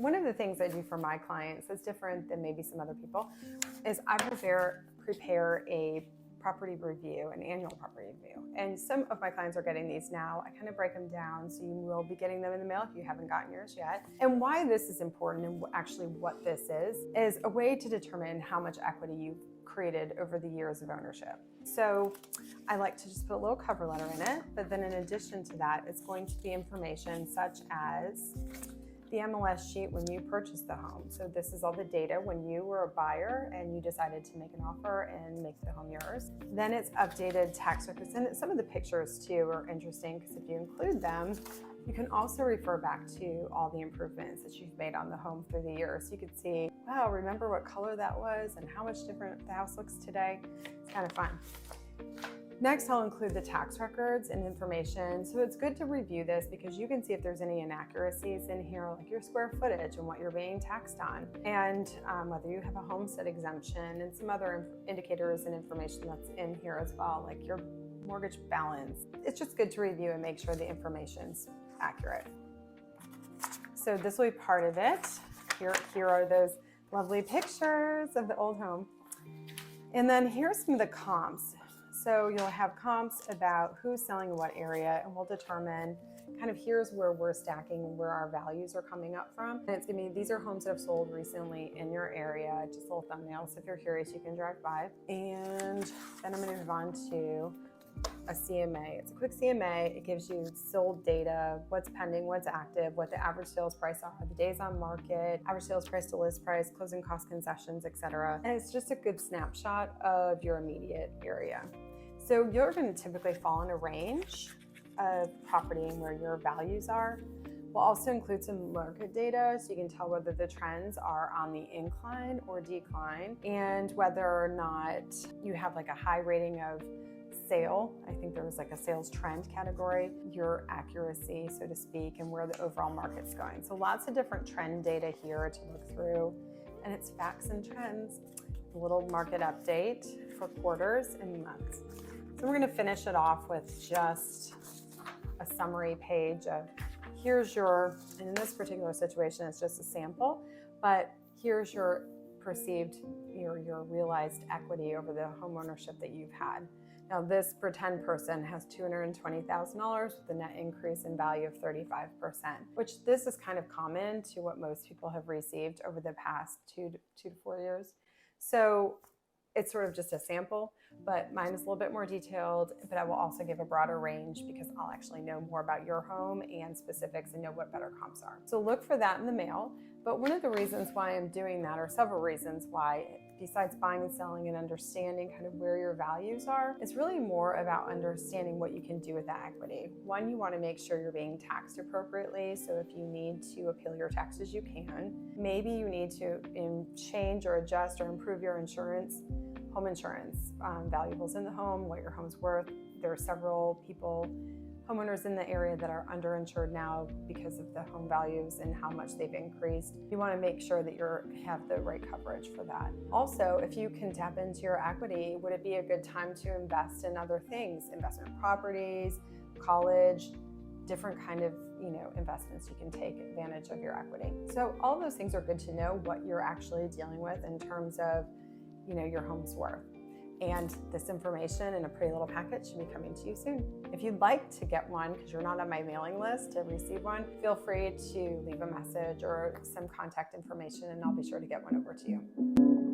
one of the things I do for my clients that's different than maybe some other people is I prepare a property review, an annual property review. And some of my clients are getting these now. I kind of break them down, so you will be getting them in the mail if you haven't gotten yours yet. And why this is important, and actually what this is a way to determine how much equity you've created over the years of ownership. So I like to just put a little cover letter in it, but then in addition to that, it's going to be information such as the MLS sheet when you purchased the home. So this is all the data when you were a buyer and you decided to make an offer and make the home yours. Then it's updated tax records, and some of the pictures too are interesting because if you include them, you can also refer back to all the improvements that you've made on the home through the years. So you could see, wow, remember what color that was and how much different the house looks today. It's kind of fun. Next, I'll include the tax records and information. So it's good to review this because you can see if there's any inaccuracies in here, like your square footage and what you're being taxed on, and whether you have a homestead exemption and some other indicators and information that's in here as well, like your mortgage balance. It's just good to review and make sure the information's accurate. So this will be part of it. Here are those lovely pictures of the old home. And then here's some of the comps. So you'll have comps about who's selling in what area, and we'll determine kind of here's where we're stacking and where our values are coming up from. And it's gonna be, these are homes that have sold recently in your area, just a little thumbnail. So if you're curious, you can drive by. And then I'm gonna move on to a CMA. It's a quick CMA. It gives you sold data, what's pending, what's active, what the average sales price are, the days on market, average sales price to list price, closing cost concessions, etc. And it's just a good snapshot of your immediate area. So you're going to typically fall in a range of property and where your values are. We'll also include some market data so you can tell whether the trends are on the incline or decline, and whether or not you have like a high rating of sale. I think there was like a sales trend category, your accuracy, so to speak, and where the overall market's going. So lots of different trend data here to look through, and it's facts and trends, a little market update for quarters and months. So we're going to finish it off with just a summary page of here's your, and in this particular situation, it's just a sample, but here's your perceived, your realized equity over the home ownership that you've had. Now this pretend person has $220,000 with a net increase in value of 35%, which this is kind of common to what most people have received over the past two to 4 years. So it's sort of just a sample, but mine is a little bit more detailed, but I will also give a broader range because I'll actually know more about your home and specifics and know what better comps are. So look for that in the mail. But one of the reasons why I'm doing that, or several reasons why, besides buying and selling and understanding kind of where your values are, it's really more about understanding what you can do with that equity. One, you want to make sure you're being taxed appropriately. So if you need to appeal your taxes, you can. Maybe you need to change or adjust or improve your insurance, home insurance, valuables in the home, what your home's worth. There are several homeowners in the area that are underinsured now because of the home values and how much they've increased. You want to make sure that you have the right coverage for that. Also, if you can tap into your equity, would it be a good time to invest in other things? Investment properties, college, different kind of investments you can take advantage of your equity. So all of those things are good to know what you're actually dealing with in terms of your home's worth. And this information in a pretty little packet should be coming to you soon. If you'd like to get one, because you're not on my mailing list to receive one, feel free to leave a message or some contact information, and I'll be sure to get one over to you.